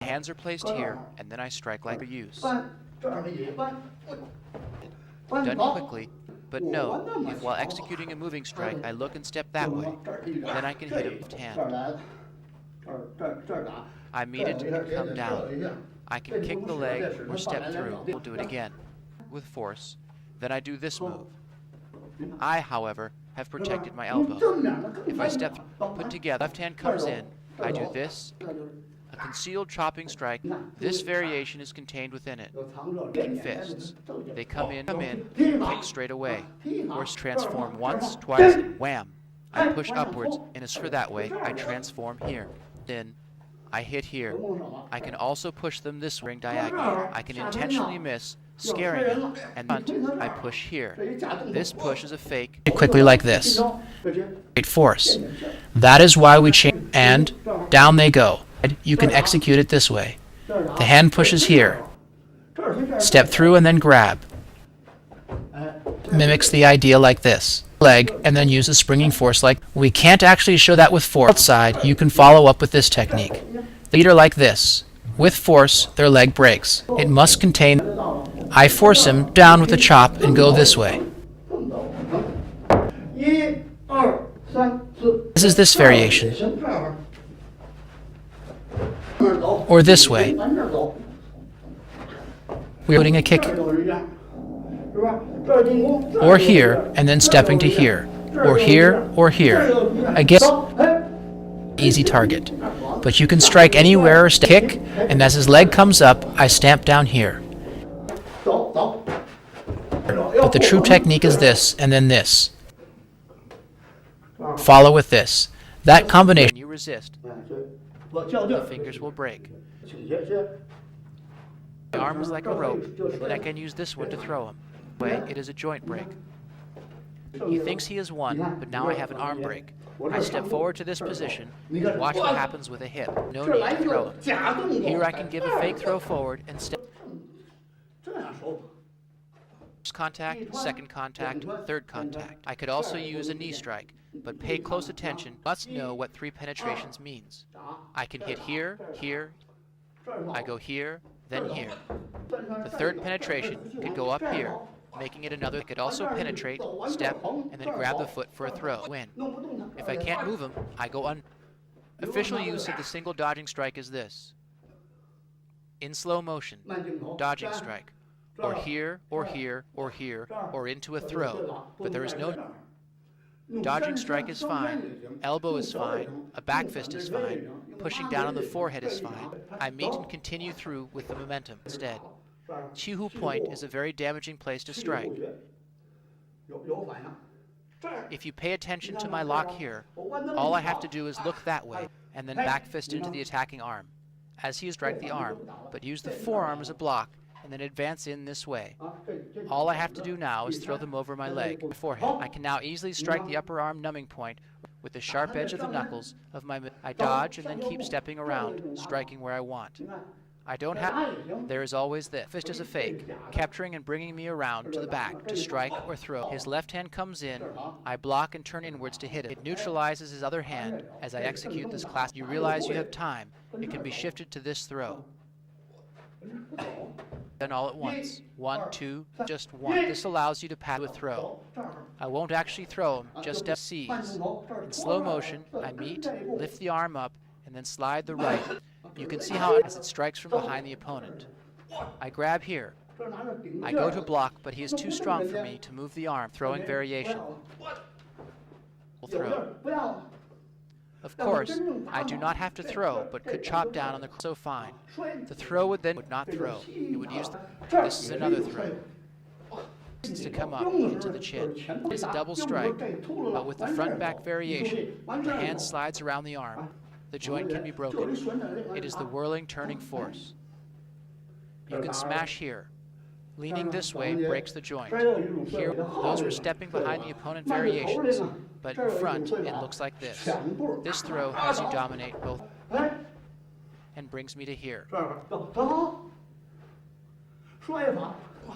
Hands are placed here, and then I strike like for use. Done quickly, but note, if while executing a moving strike I look and step that way, then I can hit him with hand. I meet it and come down. I can kick the leg or step through. We'll do it again with force. Then I do this move. I, however, have protected my elbow. If I step, put together, left hand comes in, I do this, a concealed chopping strike. This variation is contained within it. Kicking fists. They come in, kick straight away. Or transform once, twice, and wham. I push upwards, and as for that way, I transform here. Then, I hit here. I can also push them this way diagonal. I can intentionally miss, scaring them, and I push here. This push is a fake. Quickly like this. Great force. That is why we change, and down they go. You can execute it this way. The hand pushes here. Step through and then grab. Mimics the idea like this. Leg, and then use a springing force like. We can't actually show that with force. Outside, you can follow up with this technique. Leader like this. With force, their leg breaks. It must contain. I force him down with a chop and go this way. This is this variation. Or this way. We're putting a kick. Or here, and then stepping to here. Or here, or here. Again, easy target. But you can strike anywhere or kick, and as his leg comes up, I stamp down here. But the true technique is this, and then this. Follow with this. That combination. You resist. The fingers will break. My arm is like a rope, and then I can use this one to throw him. It is a joint break. He thinks he has won, but now I have an arm break. I step forward to this position and watch what happens with a hip. No need to throw him. Here I can give a fake throw forward and step. First contact, second contact, third contact. I could also use a knee strike, but pay close attention. Must know what 3 penetrations means. I can hit here, here. I go here, then here. The third penetration could go up here, making it another. I could also penetrate, step, and then grab the foot for a throw. Win. If I can't move him, I go un. Official use of the single dodging strike is this. In slow motion, dodging strike. Or here, or here, or here, or into a throw. But there is no. Dodging strike is fine, elbow is fine, a back fist is fine, pushing down on the forehead is fine. I meet and continue through with the momentum instead. Chihu point is a very damaging place to strike. If you pay attention to my lock here, all I have to do is look that way, and then back fist into the attacking arm, as he has strike the arm, but use the forearm as a block, and then advance in this way. All I have to do now is throw them over my leg, my forehead. I can now easily strike the upper arm numbing point with the sharp edge of the knuckles of my. I dodge and then keep stepping around, striking where I want. I don't have. There is always this. Fist is a fake, capturing and bringing me around to the back to strike or throw. His left hand comes in, I block and turn inwards to hit it. It neutralizes his other hand as I execute this class. You realize you have time. It can be shifted to this throw. Then all at once. 1, 2, just 1. This allows you to pass a throw. I won't actually throw him, just step seize. In slow motion, I meet, lift the arm up, and then slide the right. You can see how as it strikes from behind the opponent. I grab here. I go to block, but he is too strong for me to move the arm, throwing variation. Throw. Of course, I do not have to throw, but could chop down on the so fine. The throw would not throw. It would use this is another throw. To come up into the chin. It is a double strike, but with the front-back variation, the hand slides around the arm. The joint can be broken. It is the whirling, turning force. You can smash here. Leaning this way breaks the joint. Here, those were stepping behind the opponent variations, but in front, it looks like this. This throw has you dominate both and brings me to here. A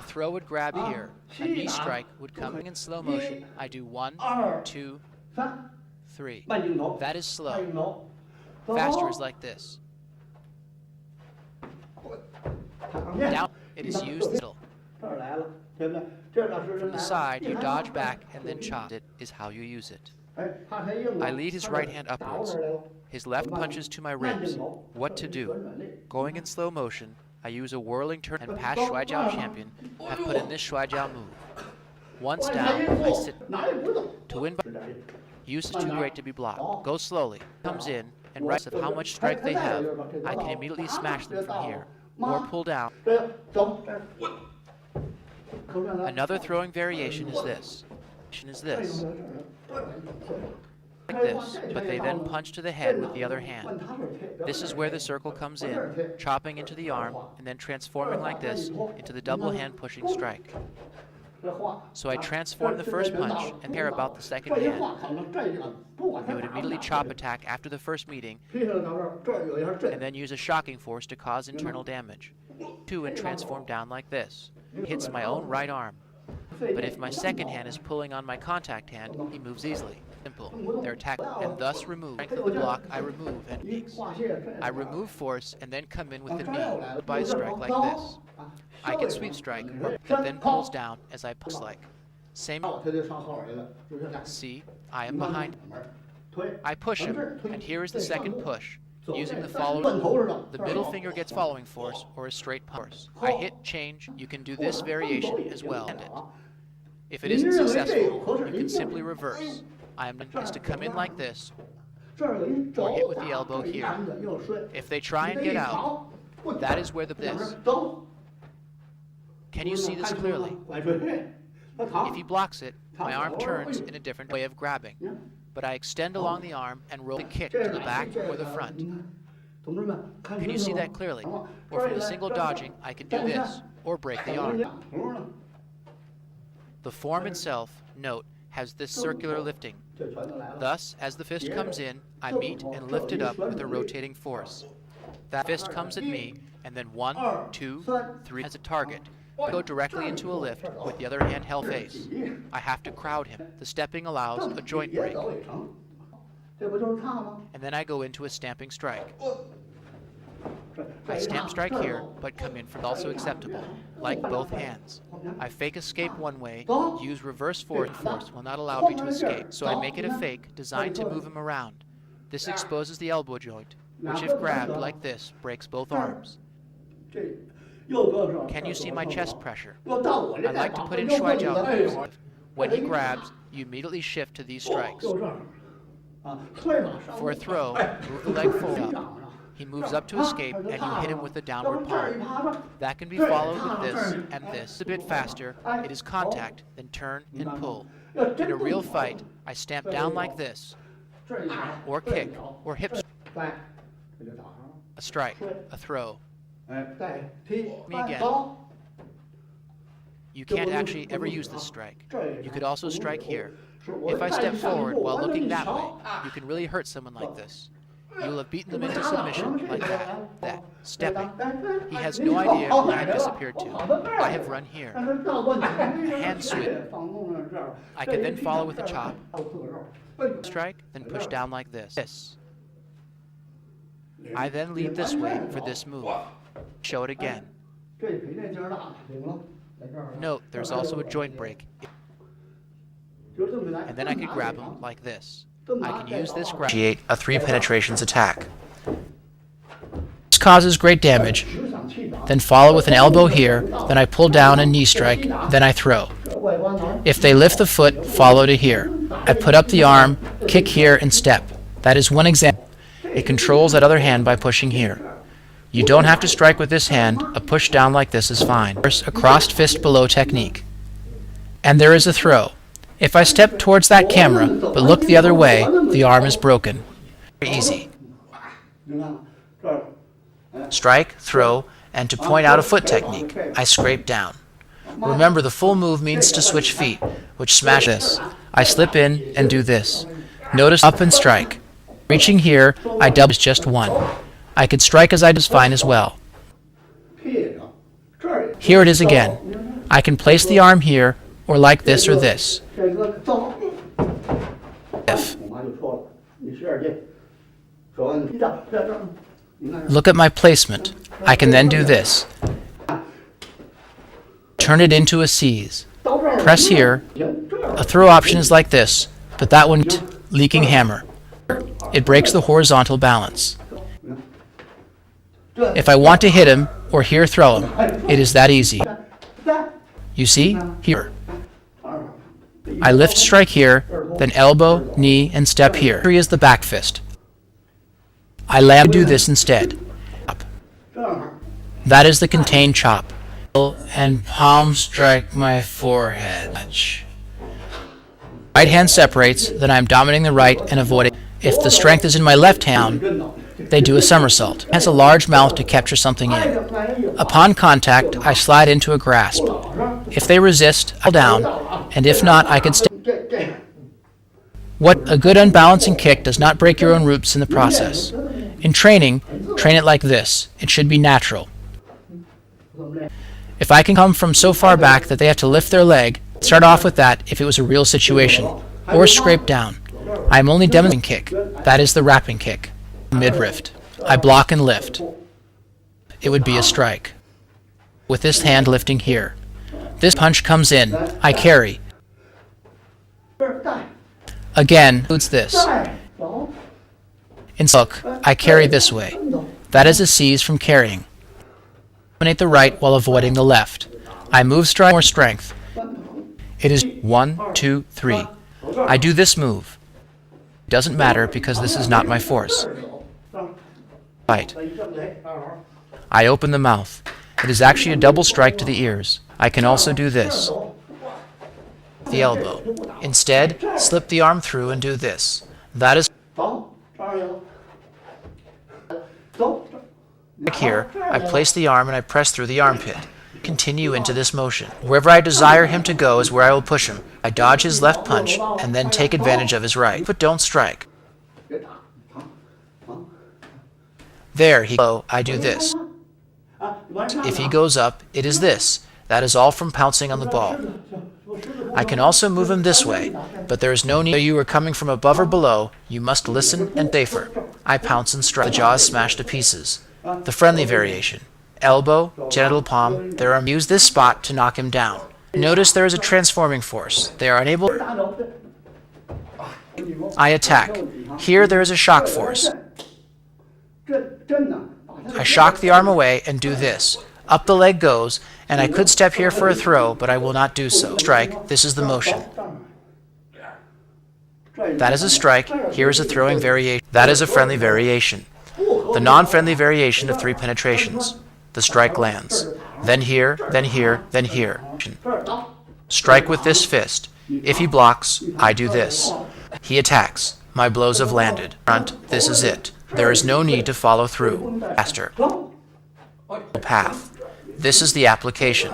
throw would grab here. A knee strike would come in slow motion. I do 1, 2, 3. That is slow. Faster is like this. Down, it is used still. From the side, you dodge back and then chop. It is how you use it. I lead his right hand upwards. His left punches to my ribs. What to do? Going in slow motion, I use a whirling turn and past Shuaijiao champion have put in this Shuaijiao move. Once down, I sit. To win by use is too great to be blocked. Go slowly. Comes in, and regardless of how much strength they have, I can immediately smash them from here, or pull down. Another throwing variation is this. Like this, but they then punch to the head with the other hand. This is where the circle comes in, chopping into the arm, and then transforming like this into the double hand pushing strike. So I transform the first punch and care about the second hand. You would immediately chop attack after the first meeting, and then use a shocking force to cause internal damage. Two and transform down like this. Hits my own right arm. But if my second hand is pulling on my contact hand, he moves easily. Simple. Their attack and thus remove strength of the block I remove and peaks. I remove force and then come in with the knee by a strike like this. I can sweep strike, but then pulls down as I push like. Same. See, I am behind him. I push him, and here is the second push. Using the following, the middle finger gets following force or a straight force. I hit change. You can do this variation as well. If it isn't successful, you can simply reverse. I am is to come in like this, or hit with the elbow here. If they try and get out, that is where this. Can you see this clearly? If he blocks it, my arm turns in a different way of grabbing, but I extend along the arm and roll the kick to the back or the front. Can you see that clearly? Or from the single dodging, I can do this, or break the arm. The form itself, note, has this circular lifting. Thus, as the fist comes in, I meet and lift it up with a rotating force. That fist comes at me, and then 1, 2, 3 as a target. I go directly into a lift with the other hand held face. I have to crowd him. The stepping allows a joint break. And then I go into a stamping strike. I stamp strike here, but come in from also acceptable, like both hands. I fake escape one way, use reverse forward force will not allow me to escape, so I make it a fake designed to move him around. This exposes the elbow joint, which if grabbed like this, breaks both arms. Can you see my chest pressure? I like to put in Shuaijiao moves. When he grabs, you immediately shift to these strikes. For a throw, move the leg forward up. He moves up to escape, and you hit him with the downward palm. That can be followed with this and this. A bit faster, it is contact, then turn and pull. In a real fight, I stamp down like this, or kick, or hip strike. A strike, a throw. Me again. You can't actually ever use this strike. You could also strike here. If I step forward while looking that way, you can really hurt someone like this. You will have beaten them into submission like that. Stepping. He has no idea where I have disappeared to. I have run here. Hand sweep. I can then follow with a chop. Strike, then push down like this. I then lead this way for this move. Show it again. Note, there's also a joint break. And then I could grab him like this. I can use this grab to initiate a 3 penetrations attack. This causes great damage. Then follow with an elbow here, then I pull down a knee strike, then I throw. If they lift the foot, follow to here. I put up the arm, kick here, and step. That is one example. It controls that other hand by pushing here. You don't have to strike with this hand, a push down like this is fine. A crossed fist below technique. And there is a throw. If I step towards that camera, but look the other way, the arm is broken. Very easy. Strike, throw, and to point out a foot technique, I scrape down. Remember, the full move means to switch feet, which smash this. I slip in and do this. Notice up and strike. Reaching here, I double just 1. I could strike as I was fine as well. Here it is again. I can place the arm here, or like this or this. Look at my placement. I can then do this. turn it into a seize. Press here. A throw option is like this, but that one leaking hammer. It breaks the horizontal balance. If I want to hit him or here throw him, it is that easy. You see? Here. I lift strike here, then elbow, knee, and step here. Here is the back fist. I land do this instead. That is the contained chop. And palm strike my forehead. Right hand separates, then I am dominating the right and avoiding. If the strength is in my left hand, they do a somersault. It has a large mouth to capture something in. Upon contact, I slide into a grasp. If they resist, I'll down, and if not, I can stay. What a good unbalancing kick does not break your own roots in the process. In training, train it like this. It should be natural. If I can come from so far back that they have to lift their leg, start off with that if it was a real situation, or scrape down. I am only demonstrating kick. That is the wrapping kick. Midriff. I block and lift. It would be a strike. With this hand lifting here. This punch comes in. I carry. Again, includes this. In hook, I carry this way. That is a seize from carrying. Dominate the right while avoiding the left. I move strike more strength. It is 1, 2, 3. I do this move. It doesn't matter because this is not my force. Fight. I open the mouth. It is actually a double strike to the ears. I can also do this. The elbow. Instead, slip the arm through and do this. That is here. I place the arm and I press through the armpit. Continue into this motion. Wherever I desire him to go is where I will push him. I dodge his left punch and then take advantage of his right, but don't strike. There he goes. I do this. If he goes up, it is this. That is all from pouncing on the ball. I can also move him this way, but there is no need. Whether you are coming from above or below, you must listen and safer. I pounce and strike. The jaw is smashed to pieces. The friendly variation. Elbow, genital palm, there are use this spot to knock him down. Notice there is a transforming force. They are unable. I attack. Here there is a shock force. I shock the arm away and do this. Up the leg goes, and I could step here for a throw, but I will not do so. Strike, this is the motion. That is a strike, here is a throwing variation. That is a friendly variation. The non-friendly variation of 3 penetrations. The strike lands. Then here, then here, then here. Strike with this fist. If he blocks, I do this. He attacks. My blows have landed. Front, this is it. There is no need to follow through. Faster. Path. This is the application.